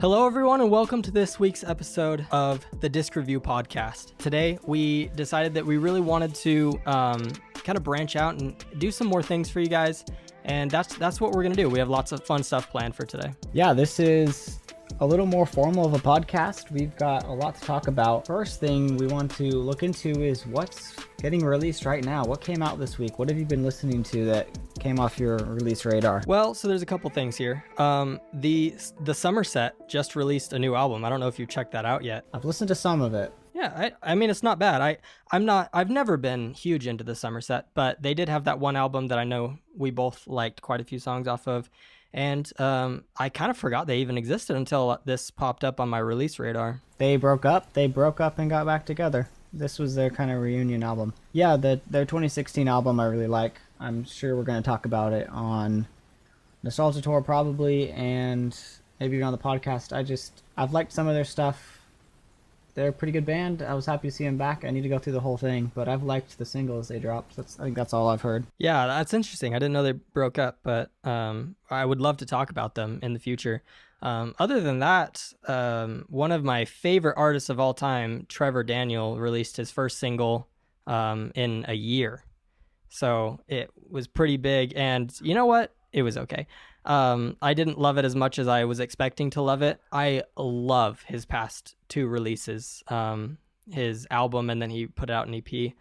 Hello, everyone, and welcome to this week's episode of the Disc Review Podcast. Today, we decided that we really wanted to kind of branch out and do some more things for you guys, and that's what we're going to do. We have lots of fun stuff planned for today. Yeah, this is a little more formal of a podcast. We've got a lot to talk about. First thing we want to look into is what's getting released right now. What came out this week? What have you been listening to that came off your release radar? Well, so there's a couple things here. The Somerset just released a new album. I don't know if you checked that out yet. I've listened to some of it. Yeah, I mean, it's not bad. I've never been huge into the Somerset, but they did have that one album that I know we both liked quite a few songs off of. And I kind of forgot they even existed until this popped up on my release radar. They broke up and got back together. This was their kind of reunion album. Yeah, their 2016 album I really like. I'm sure we're going to talk about it on Nostalgia Tour probably, and maybe even on the podcast. I've liked some of their stuff. They're a pretty good band. I was happy to see them back. I need to go through the whole thing, but I've liked the singles they dropped. I think that's all I've heard. Yeah, that's interesting. I didn't know they broke up, but I would love to talk about them in the future. Other than that, one of my favorite artists of all time, Trevor Daniel, released his first single in a year. So it was pretty big, and you know what? It was okay. I didn't love it as much as I was expecting to love it. I love his past two releases, his album, and then he put out an EP.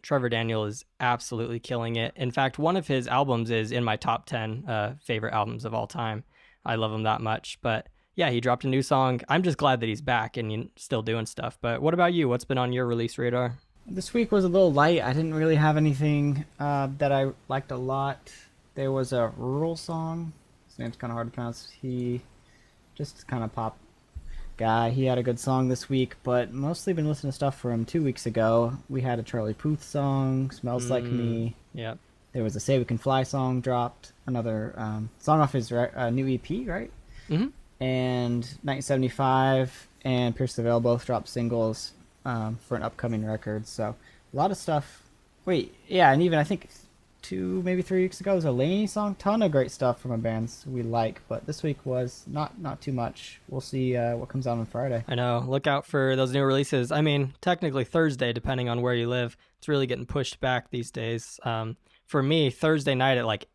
Trevor Daniel is absolutely killing it. In fact, one of his albums is in my top 10 favorite albums of all time. I love him that much. But yeah, he dropped a new song. I'm just glad that he's back and still doing stuff. But what about you? What's been on your release radar? This week was a little light. I didn't really have anything that I liked a lot. There was a Rural song. His name's kind of hard to pronounce. He just kind of pop guy. He had a good song this week, but mostly been listening to stuff from 2 weeks ago. We had a Charlie Puth song, Smells Like Me. Yeah. There was a Say We Can Fly song dropped. Another song off his new EP, right? Mm-hmm. And 1975 and Pierce the Veil both dropped singles for an upcoming record. So a lot of stuff. Wait, yeah, and even I think 2, maybe 3 weeks ago was a Laney song. Ton of great stuff from bands we like, but this week was not too much. We'll see what comes out on Friday. I know. Look out for those new releases. I mean, technically Thursday, depending on where you live. It's really getting pushed back these days. For me, Thursday night at like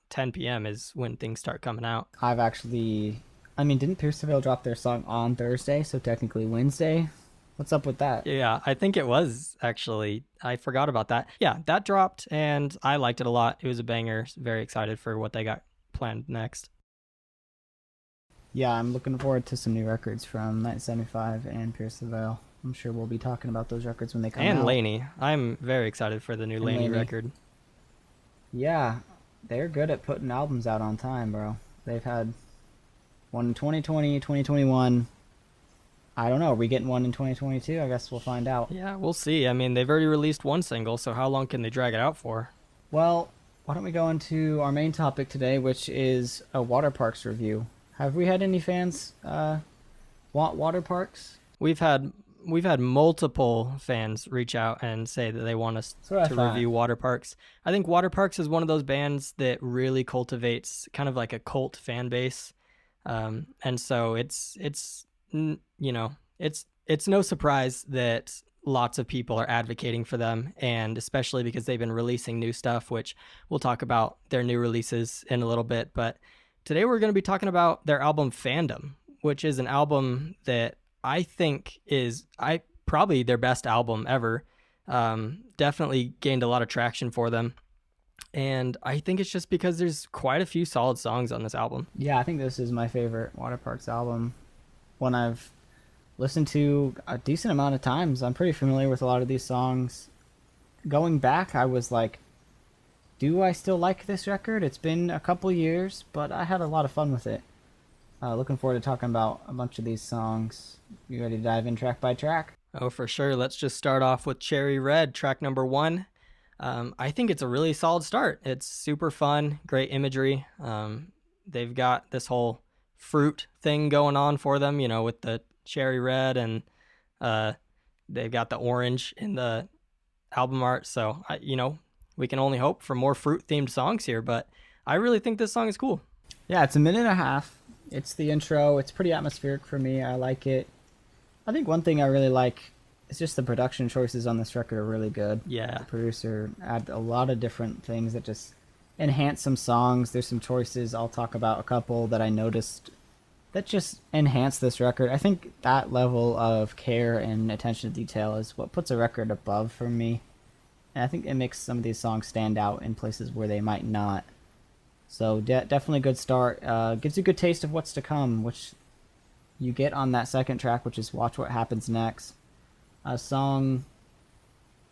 10 p.m. is when things start coming out. Didn't Pierce the Veil drop their song on Thursday, so technically Wednesday? What's up with that? Yeah, I think it was actually. I forgot about that. Yeah, that dropped, and I liked it a lot. It was a banger. Very excited for what they got planned next. Yeah, I'm looking forward to some new records from 1975 and Pierce the Veil. I'm sure we'll be talking about those records when they come out. And Laney. I'm very excited for the new Laney record. Yeah, they're good at putting albums out on time, bro. They've had one in 2020, 2021. I don't know. Are we getting one in 2022? I guess we'll find out. Yeah, we'll see. I mean, they've already released one single, so how long can they drag it out for? Well, why don't we go into our main topic today, which is a Waterparks review. Have we had any fans want Waterparks? We've had multiple fans reach out and say that they want us to review Waterparks. I think Waterparks is one of those bands that really cultivates kind of like a cult fan base. And so it's no surprise that lots of people are advocating for them, and especially because they've been releasing new stuff, which we'll talk about their new releases in a little bit. But today we're going to be talking about their album FANDOM, which is an album that I think is probably their best album ever. Definitely gained a lot of traction for them. And I think it's just because there's quite a few solid songs on this album. Yeah, I think this is my favorite Waterparks album. One I've listened to a decent amount of times. I'm pretty familiar with a lot of these songs. Going back, I was like, do I still like this record? It's been a couple years, but I had a lot of fun with it. Looking forward to talking about a bunch of these songs. You ready to dive in track by track? Oh, for sure. Let's just start off with Cherry Red, track number 1. I think it's a really solid start. It's super fun, great imagery. They've got this whole fruit thing going on for them, with the cherry red, and they've got the orange in the album art. So, we can only hope for more fruit-themed songs here, but I really think this song is cool. Yeah, it's a minute and a half. It's the intro. It's pretty atmospheric for me. I like it. I think one thing I really like is just the production choices on this record are really good. Yeah. The producer add a lot of different things that just enhance some songs. There's some choices. I'll talk about a couple that I noticed that just enhance this record. I think that level of care and attention to detail is what puts a record above for me. And I think it makes some of these songs stand out in places where they might not. So definitely a good start. Gives you a good taste of what's to come, which you get on that second track, which is Watch What Happens Next. A song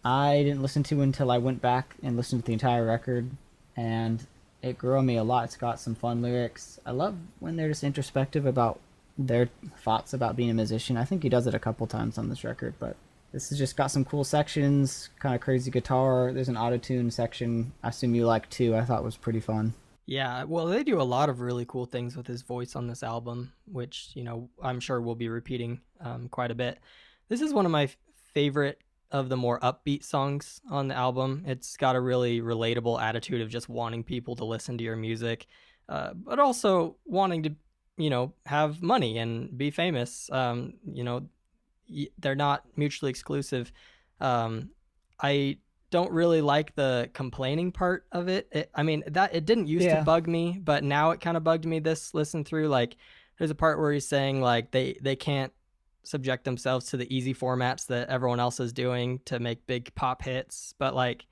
I didn't listen to until I went back and listened to the entire record, and it grew on me a lot. It's got some fun lyrics. I love when they're just introspective about their thoughts about being a musician. I think he does it a couple times on this record, but this has just got some cool sections, kind of crazy guitar. There's an auto-tune section. I assume you like too. I thought was pretty fun. Yeah, well, they do a lot of really cool things with his voice on this album, which, I'm sure we'll be repeating quite a bit. This is one of my favorite of the more upbeat songs on the album. It's got a really relatable attitude of just wanting people to listen to your music, but also wanting to, have money and be famous. They're not mutually exclusive. I don't really like the complaining part of it. It didn't used to bug me, but now it kind of bugged me this listen through. Like, there's a part where he's saying like they can't subject themselves to the easy formats that everyone else is doing to make big pop hits. But like,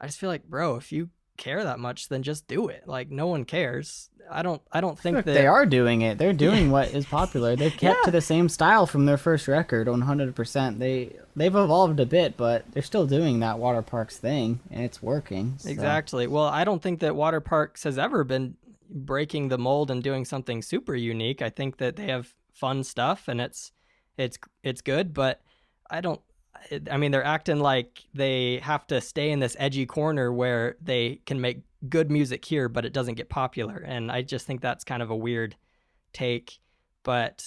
I just feel like, bro, if you care that much, then just do it. Like, no one cares. I don't think that they are doing it. They're doing what is popular. They've kept to the same style from their first record 100%. They've evolved a bit, but they're still doing that Waterparks thing, and it's working. So. Exactly. Well, I don't think that Waterparks has ever been breaking the mold and doing something super unique. I think that they have fun stuff, and it's good, but they're acting like they have to stay in this edgy corner where they can make good music here, but it doesn't get popular. And I just think that's kind of a weird take. But,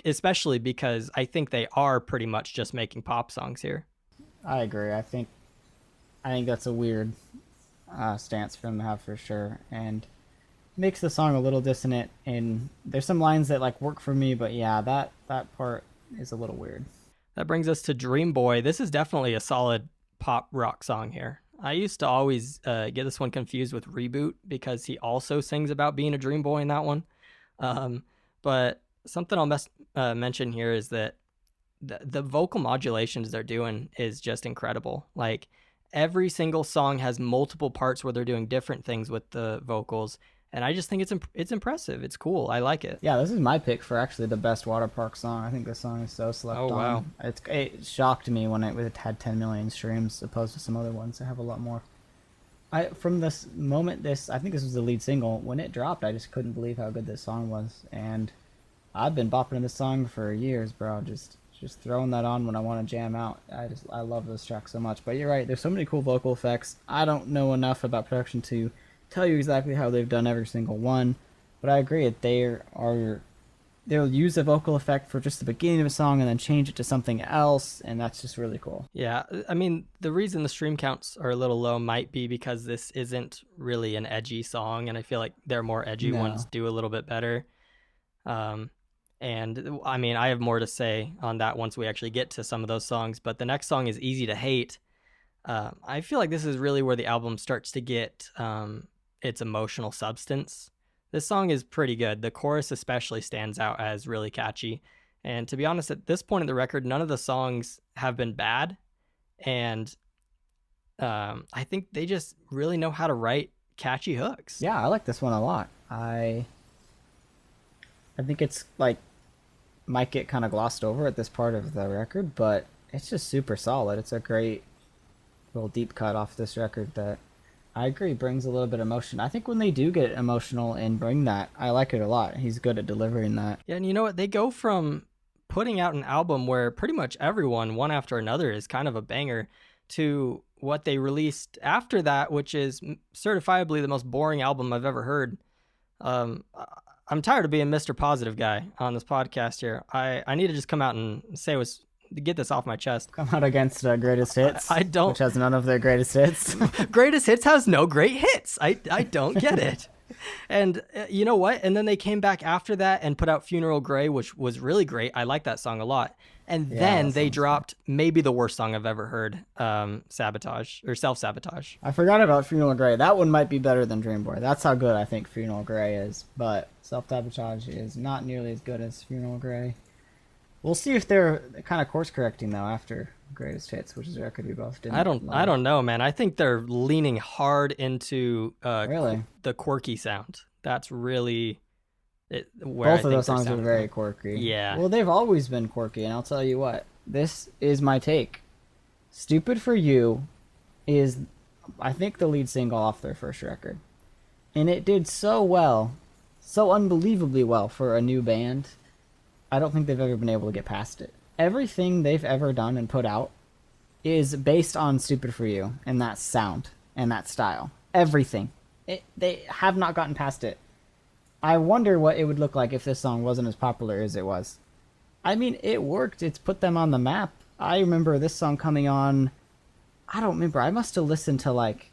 especially because I think they are pretty much just making pop songs here. I agree. I think that's a weird stance for them to have for sure. And makes the song a little dissonant. And there's some lines that like work for me, but yeah, that part is a little weird. That brings us to Dream Boy. This is definitely a solid pop rock song here. I used to always get this one confused with Reboot because he also sings about being a dream boy in that one. But something I'll mention here is that the vocal modulations they're doing is just incredible. Like, every single song has multiple parts where they're doing different things with the vocals. And I just think it's impressive. It's cool. I like it. Yeah, this is my pick for actually the best Waterparks song. I think this song is so slept on. Oh, wow. It shocked me when it had 10 million streams opposed to some other ones that have a lot more. From this moment, I think this was the lead single. When it dropped, I just couldn't believe how good this song was. And I've been bopping this song for years, bro. Just throwing that on when I want to jam out. I love this track so much. But you're right. There's so many cool vocal effects. I don't know enough about production to tell you exactly how they've done every single one, but I agree that they'll use a vocal effect for just the beginning of a song and then change it to something else, and that's just really cool. Yeah, the reason the stream counts are a little low might be because this isn't really an edgy song, and I feel like their more edgy ones do a little bit better. And I have more to say on that once we actually get to some of those songs, but the next song is Easy to Hate. I feel like this is really where the album starts to get its emotional substance. This song is pretty good. The chorus especially stands out as really catchy. And to be honest, at this point in the record, none of the songs have been bad. And I think they just really know how to write catchy hooks. Yeah, I like this one a lot. I think it's like might get kind of glossed over at this part of the record, but it's just super solid. It's a great little deep cut off this record that I agree brings a little bit of emotion. I think when they do get emotional and bring that, I like it a lot. He's good at delivering that. Yeah, and you know what? They go from putting out an album where pretty much everyone, one after another, is kind of a banger, to what they released after that, which is certifiably the most boring album I've ever heard. I'm tired of being Mr. Positive guy on this podcast here. I need to just come out and get this off my chest. Come out against Greatest Hits. I don't. Which has none of their greatest hits. Greatest Hits has no great hits. I don't get it. And you know what? And then they came back after that and put out Funeral Grey, which was really great. I like that song a lot. And Yeah, then that they sounds good. dropped maybe the worst song I've ever heard, Sabotage or Self Sabotage. I forgot about Funeral Grey. That one might be better than Dream Boy. That's how good I think Funeral Grey is. But Self Sabotage is not nearly as good as Funeral Grey. We'll see if they're kind of course correcting though after Greatest Hits, which is a record we both I didn't don't I love. don't know, man. I think they're leaning hard into Really, the quirky sound. That's really where I both of think those their songs are sound is very going. quirky. Yeah. Well, they've always been quirky, and I'll tell you what. This is my take. Stupid for You is, I think, the lead single off their first record. And it did so well, so unbelievably well for a new band. I don't think they've ever been able to get past it. Everything they've ever done and put out is based on Stupid for You and that sound and that style. Everything. They have not gotten past it. I wonder what it would look like if this song wasn't as popular as it was. I mean, it worked. It's put them on the map. I remember this song coming on. I don't remember. I must have listened to like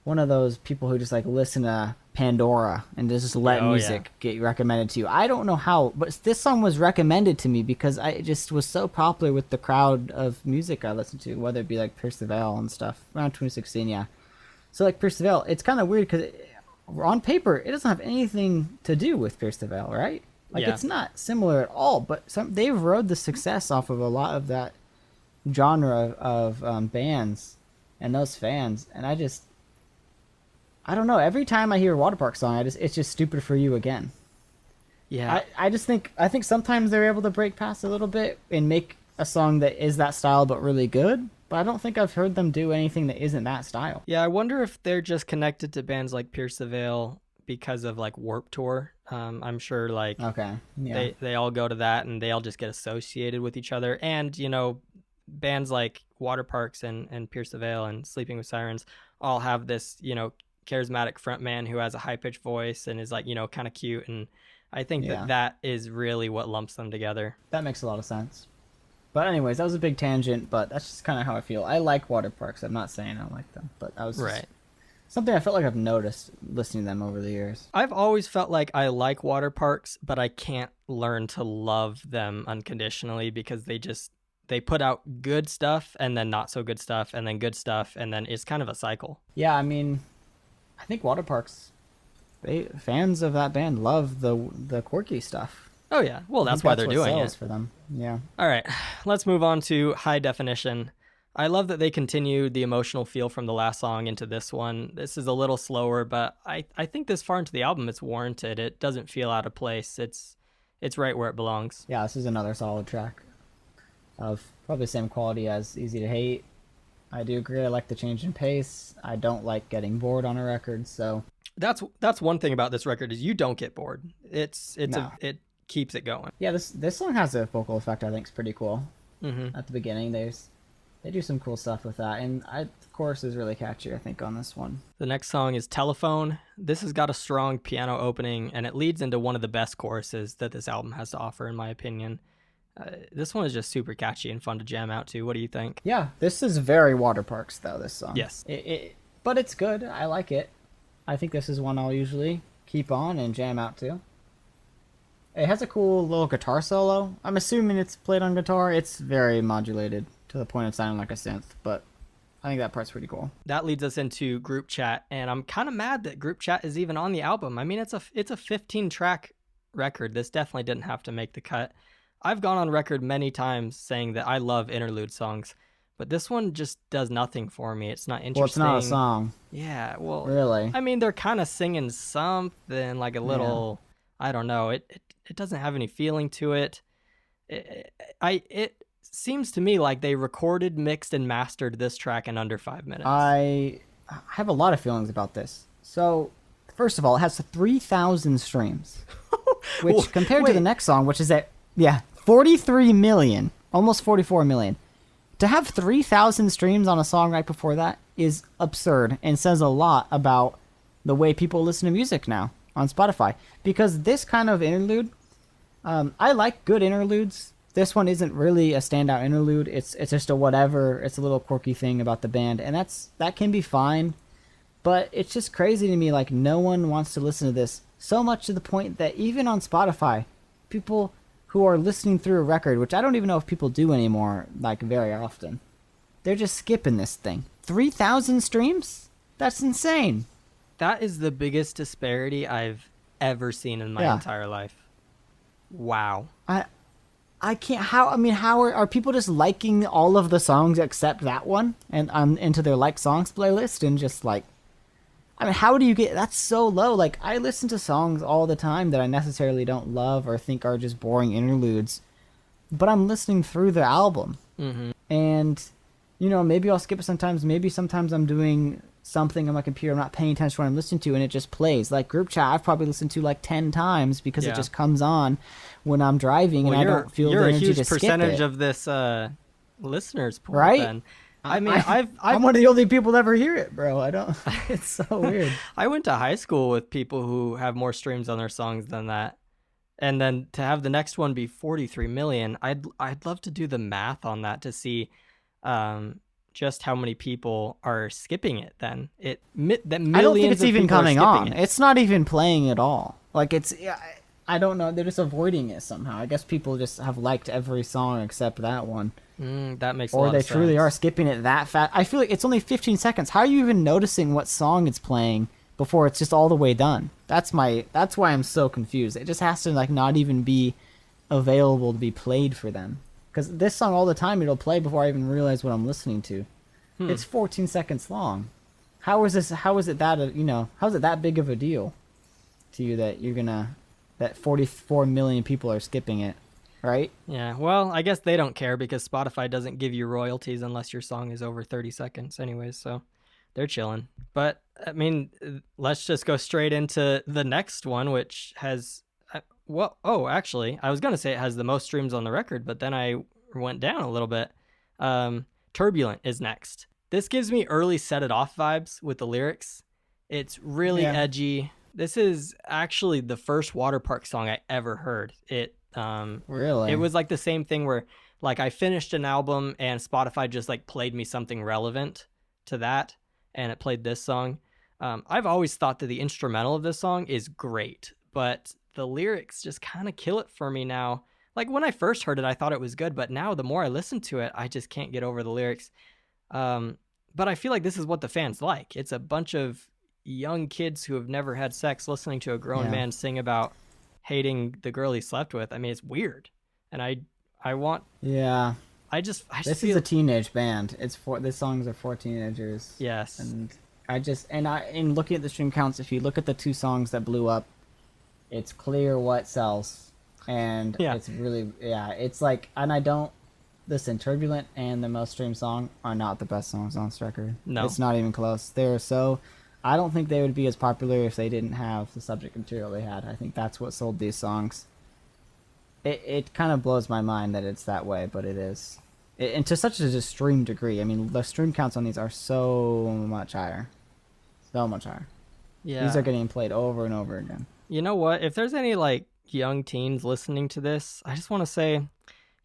one of those people who just like listen to Pandora and just let Oh yeah. music get recommended to you. I don't know how, but this song was recommended to me because I just was so popular with the crowd of music I listened to, whether it be like Pierce the Veil and stuff around 2016. Yeah, so like Pierce the Veil, it's kind of weird because on paper it doesn't have anything to do with Pierce the Veil, right? Like Yeah. it's not similar at all. But they've rode the success off of a lot of that genre of bands and those fans, and I don't know. Every time I hear a Waterparks song, it's just Stupid for You again. Yeah. I think sometimes they're able to break past a little bit and make a song that is that style but really good. But I don't think I've heard them do anything that isn't that style. Yeah, I wonder if they're just connected to bands like Pierce the Veil because of like Warp Tour. I'm sure like Okay, yeah, they all go to that and they all just get associated with each other. And you know, bands like Waterparks and Pierce the Veil and Sleeping with Sirens all have this charismatic frontman who has a high pitched voice and is like kind of cute. And I think that yeah. that is really what lumps them together. That makes a lot of sense. But anyways, that was a big tangent. But that's just kind of how I feel. I like Waterparks. I'm not saying I like them, but that was just Right. something I felt like I've noticed listening to them over the years. I've always felt like I like water parks, but I can't learn to love them unconditionally because they put out good stuff and then not so good stuff and then good stuff and then it's kind of a cycle. Yeah, I mean, I think Waterparks, they fans of that band love the quirky stuff. Oh yeah, well I think that's why they're what doing sells it. for them. Yeah. All right, let's move on to High Definition. I love that they continued the emotional feel from the last song into this one. This is a little slower, but I think this far into the album it's warranted. It doesn't feel out of place. It's right where it belongs. Yeah, this is another solid track of probably the same quality as Easy to Hate. I do agree. I like the change in pace. I don't like getting bored on a record, so That's one thing about this record is you don't get bored. no. It keeps it going. Yeah, this song has a vocal effect I think is pretty cool. Hmm. At the beginning, they do some cool stuff with that, and the chorus is really catchy I think on this one. The next song is Telephone. This has got a strong piano opening, and it leads into one of the best choruses that this album has to offer, in my opinion. This one is just super catchy and fun to jam out to. What do you think? Yeah, this is very Waterparks though. This song. Yes. But it's good. I like it. I think this is one I'll usually keep on and jam out to. It has a cool little guitar solo. I'm assuming it's played on guitar. It's very modulated to the point of sounding like a synth, but I think that part's pretty cool. That leads us into Group Chat, and I'm kind of mad that Group Chat is even on the album. I mean, it's a 15 track record. This definitely didn't have to make the cut. I've gone on record many times saying that I love interlude songs, but this one just does nothing for me. It's not interesting. Well, it's not a song, Yeah, well, really. I mean, they're kind of singing something like a little, I don't know. It doesn't have any feeling to it. It seems to me like they recorded, mixed, and mastered this track in under 5 minutes. I have a lot of feelings about this. So, first of all, it has 3,000 streams, which Well, compared to wait. the next song, which is at 43 million, almost 44 million. To have 3,000 streams on a song right before that is absurd and says a lot about the way people listen to music now on Spotify. Because this kind of interlude, I like good interludes. This one isn't really a standout interlude. It's just a whatever. It's a little quirky thing about the band, and that can be fine. But it's just crazy to me, like, no one wants to listen to this, so much to the point that even on Spotify, people who are listening through a record, which I don't even know if people do anymore, like, very often, they're just skipping this thing. 3,000 streams? That's insane. That is the biggest disparity I've ever seen in my Yeah. entire life. Wow. I can't. How are people just liking all of the songs except that one and into their like songs playlist and just like, I mean, how do you get that's so low? Like, I listen to songs all the time that I necessarily don't love or think are just boring interludes, but I'm listening through the album, and maybe I'll skip it sometimes. Maybe sometimes I'm doing something on my computer, I'm not paying attention to what I'm listening to, and it just plays. Like Group Chat, I've probably listened to like 10 times because it just comes on when I'm driving, and I don't feel the energy to skip it. You're a huge percentage of this listeners pool, right? then. I mean, I'm one of the only people that ever hear it, bro. I don't. It's so weird. I went to high school with people who have more streams on their songs than that, and then to have the next one be 43 million, I'd love to do the math on that to see, just how many people are skipping it. Then I don't think it's even coming on. It's not even playing at all. Like I don't know. They're just avoiding it somehow. I guess people just have liked every song except that one. That makes a or lot they of sense. truly are skipping it that fast. I feel like it's only 15 seconds. How are you even noticing what song it's playing before it's just all the way done? That's why I'm so confused. It just has to like not even be available to be played for them. Because this song all the time it'll play before I even realize what I'm listening to. It's 14 seconds long. How is it that big of a deal to you that 44 million people are skipping it? Right? Yeah, well, I guess they don't care because Spotify doesn't give you royalties unless your song is over 30 seconds anyways, so they're chilling. But, I mean, let's just go straight into the next one, which has... actually, I was going to say it has the most streams on the record, but then I went down a little bit. Turbulent is next. This gives me early Set It Off vibes with the lyrics. It's really edgy. This is actually the first Waterparks song I ever heard. Really? It was like the same thing where like I finished an album and Spotify just like played me something relevant to that, and it played this song. I've always thought that the instrumental of this song is great, but the lyrics just kind of kill it for me now. Like when I first heard it, I thought it was good, but now the more I listen to it, I just can't get over the lyrics. But I feel like this is what the fans like. It's a bunch of young kids who have never had sex listening to a grown man sing about hating the girl he slept with. I mean, it's weird, and I want. Yeah. This feel... is a teenage band. These songs are for teenagers. Yes. And in looking at the stream counts, if you look at the two songs that blew up, it's clear what sells, and it's really it's like, and I don't listen. Turbulent and the most streamed song are not the best songs on this record. No, it's not even close. I don't think they would be as popular if they didn't have the subject material they had. I think that's what sold these songs. It kind of blows my mind that it's that way, but it is. And to such a extreme degree. I mean, the stream counts on these are so much higher. So much higher. Yeah. These are getting played over and over again. You know what? If there's any, like, young teens listening to this, I just want to say,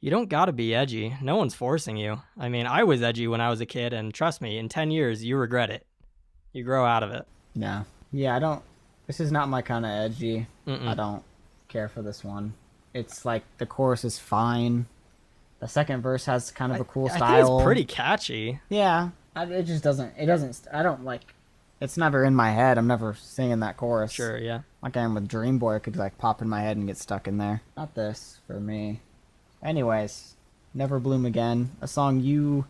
you don't gotta be edgy. No one's forcing you. I mean, I was edgy when I was a kid, and trust me, in 10 years, you regret it. You grow out of it. Yeah. Yeah, I don't... This is not my kind of edgy. I don't care for this one. It's like, the chorus is fine. The second verse has kind of a cool style. I think it's pretty catchy. Yeah. It just doesn't... I don't, like... It's never in my head. I'm never singing that chorus. Sure, yeah. Like I am with Dream Boy, it could, like, pop in my head and get stuck in there. Not this, for me. Anyways, Never Bloom Again. A song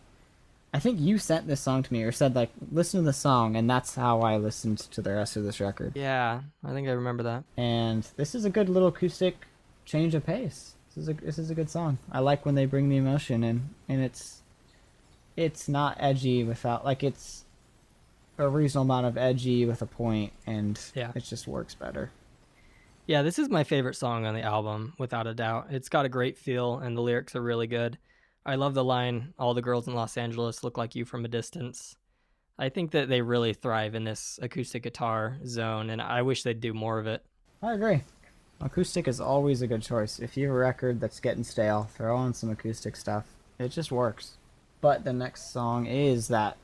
I think you sent this song to me, or said, like, listen to the song, and that's how I listened to the rest of this record. Yeah, I think I remember that. And this is a good little acoustic change of pace. This is a good song. I like when they bring the emotion, and it's not edgy without, like, it's a reasonable amount of edgy with a point, and it just works better. Yeah, this is my favorite song on the album, without a doubt. It's got a great feel, and the lyrics are really good. I love the line, all the girls in Los Angeles look like you from a distance. I think that they really thrive in this acoustic guitar zone, and I wish they'd do more of it. I agree. Acoustic is always a good choice. If you have a record that's getting stale, throw on some acoustic stuff. It just works. But the next song is that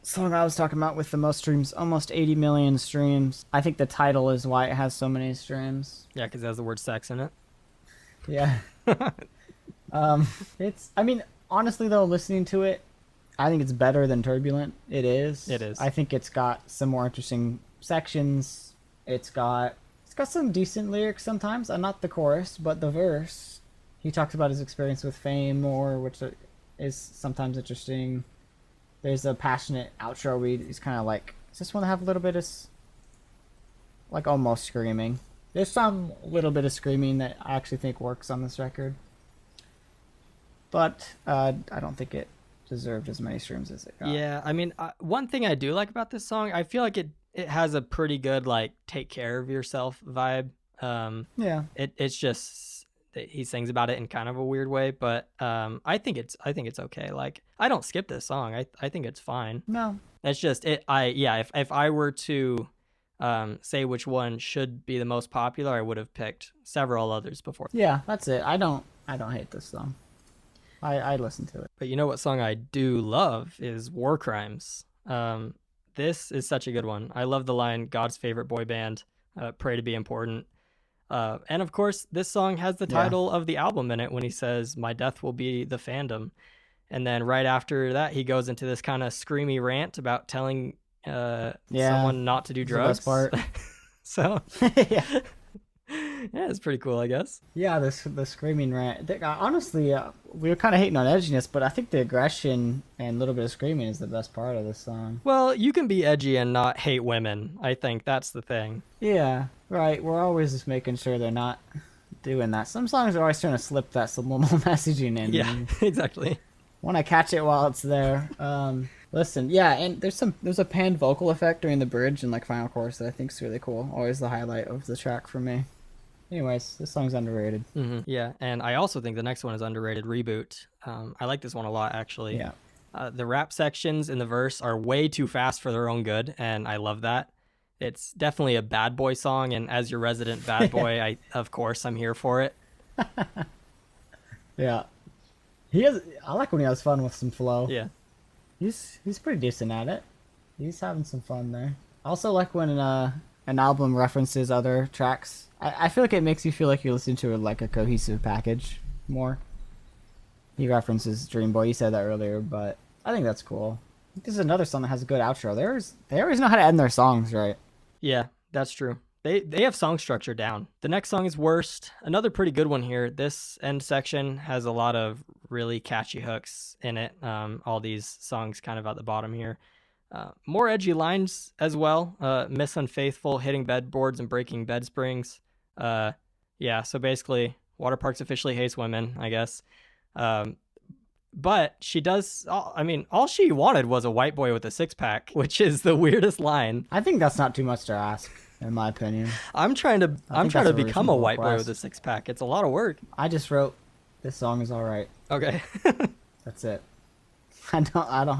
song I was talking about with the most streams, almost 80 million streams. I think the title is why it has so many streams. Yeah, because it has the word sex in it. Yeah. It's, I mean, honestly though, listening to it, I think it's better than Turbulent. It is. It is. I think it's got some more interesting sections. It's got some decent lyrics sometimes. Not the chorus, but the verse. He talks about his experience with fame more, which is sometimes interesting. There's a passionate outro where he's kind of like, just want to have a little bit of, like, almost screaming. There's some little bit of screaming that I actually think works on this record. But I don't think it deserved as many streams as it got. Yeah, I mean, one thing I do like about this song, I feel like it has a pretty good like take care of yourself vibe. Yeah. It's just he sings about it in kind of a weird way, but I think it's okay. Like I don't skip this song. I think it's fine. No. It's just if I were to say which one should be the most popular, I would have picked several others before. Yeah, that's it. I don't hate this song. I listen to it. But you know what song I do love is War Crimes. This is such a good one. I love the line, God's favorite boy band, pray to be important. And of course, this song has the title of the album in it when he says, my death will be the fandom. And then right after that, he goes into this kind of screamy rant about telling someone not to do drugs. The best part. So, yeah. Yeah, it's pretty cool, I guess. Yeah, the screaming rant. Honestly, we were kind of hating on edginess, but I think the aggression and a little bit of screaming is the best part of this song. Well, you can be edgy and not hate women. I think that's the thing. Yeah, right. We're always just making sure they're not doing that. Some songs are always trying to slip that subliminal messaging in. Yeah, exactly. Want to catch it while it's there. Listen, yeah, and there's a panned vocal effect during the bridge and like final chorus that I think is really cool. Always the highlight of the track for me. Anyways, this song's underrated. Mm-hmm. Yeah, and I also think the next one is underrated, Reboot. I like this one a lot, actually. Yeah. The rap sections in the verse are way too fast for their own good, and I love that. It's definitely a bad boy song, and as your resident bad boy, I'm here for it. Yeah. I like when he has fun with some flow. Yeah. He's pretty decent at it. He's having some fun there. I also like when an album references other tracks. I feel like it makes you feel like you're listening to like a cohesive package more. He references Dream Boy. You said that earlier, but I think that's cool. This is another song that has a good outro. They always know how to end their songs, right? Yeah, that's true. They have song structure down. The next song is Worst. Another pretty good one here. This end section has a lot of really catchy hooks in it. All these songs kind of at the bottom here. More edgy lines as well. Miss Unfaithful, hitting bedboards and breaking bed springs. Yeah, so basically, Waterparks officially hates women, I guess. But she does, all she wanted was a white boy with a six-pack, which is the weirdest line. I think that's not too much to ask, in my opinion. I'm trying to become a white boy with a six-pack. It's a lot of work. I just wrote, this song is all right. Okay. That's it. I don't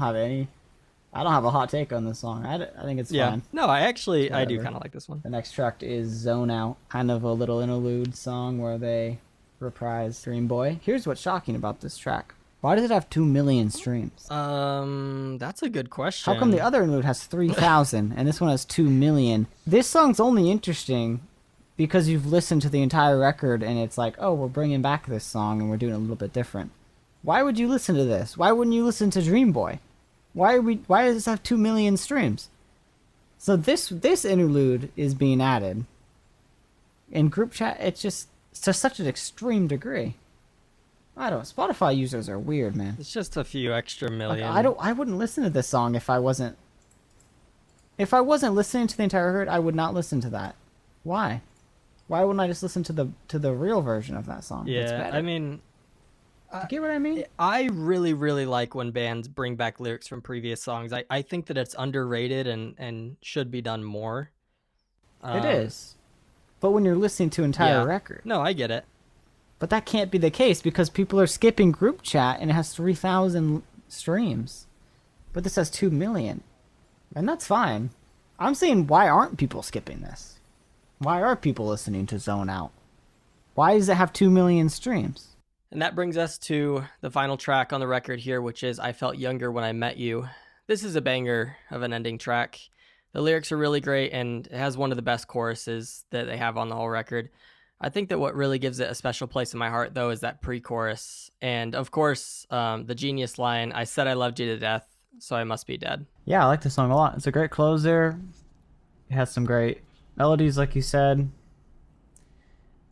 have a hot take on this song. I think it's fine. No, I do kind of like this one. The next track is Zone Out, kind of a little interlude song where they reprise Dream Boy. Here's what's shocking about this track. Why does it have 2 million streams? That's a good question. How come the other interlude has 3,000 and this one has 2 million? This song's only interesting because you've listened to the entire record and it's like, oh, we're bringing back this song and we're doing it a little bit different. Why would you listen to this? Why wouldn't you listen to Dream Boy? Why does this have 2 million streams? So this interlude is being added. In group chat, it's just to such an extreme degree. Spotify users are weird, man. It's just a few extra million. Like, I wouldn't listen to this song if I wasn't listening to the entire record. I would not listen to that. Why? Why wouldn't I just listen to the real version of that song? Yeah, I mean, you get what I mean? I really, really like when bands bring back lyrics from previous songs. I think that it's underrated and should be done more. It is. But when you're listening to entire record. No, I get it. But that can't be the case because people are skipping group chat and it has 3,000 streams. But this has 2 million. And that's fine. I'm saying, why aren't people skipping this? Why are people listening to Zone Out? Why does it have 2 million streams? And that brings us to the final track on the record here, which is I Felt Younger When I Met You. This is a banger of an ending track. The lyrics are really great, and it has one of the best choruses that they have on the whole record. I think that what really gives it a special place in my heart, though, is that pre-chorus. And, of course, the genius line, I said I loved you to death, so I must be dead. Yeah, I like this song a lot. It's a great closer. It has some great melodies, like you said,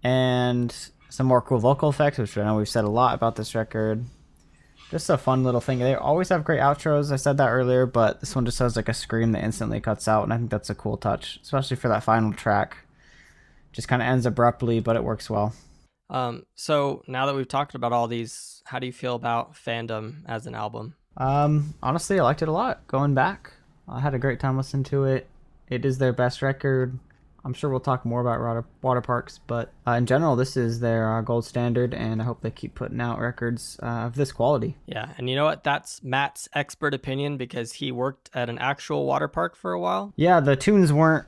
and some more cool vocal effects, which I know we've said a lot about this record. Just a fun little thing. They always have great outros. I said that earlier, but this one just has like a scream that instantly cuts out, and I think that's a cool touch, especially for that final track. Just kind of ends abruptly, but it works well. So now that we've talked about all these, how do you feel about Fandom as an album? Honestly, I liked it a lot. Going back, I had a great time listening to it. It is their best record. I'm sure we'll talk more about Waterparks, but in general, this is their gold standard, and I hope they keep putting out records of this quality. Yeah, and you know what? That's Matt's expert opinion because he worked at an actual water park for a while. Yeah, the tunes weren't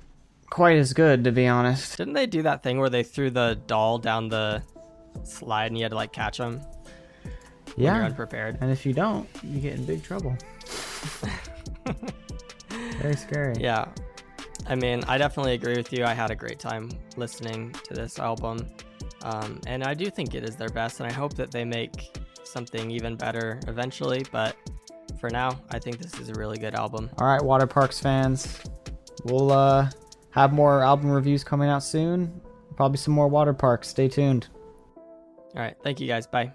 quite as good, to be honest. Didn't they do that thing where they threw the doll down the slide and you had to like catch them? Yeah, when you're unprepared. And if you don't, you get in big trouble. Very scary. Yeah. I mean, I definitely agree with you. I had a great time listening to this album. And I do think it is their best, and I hope that they make something even better eventually. But for now, I think this is a really good album. All right, Waterparks fans. We'll have more album reviews coming out soon. Probably some more Waterparks. Stay tuned. All right. Thank you, guys. Bye.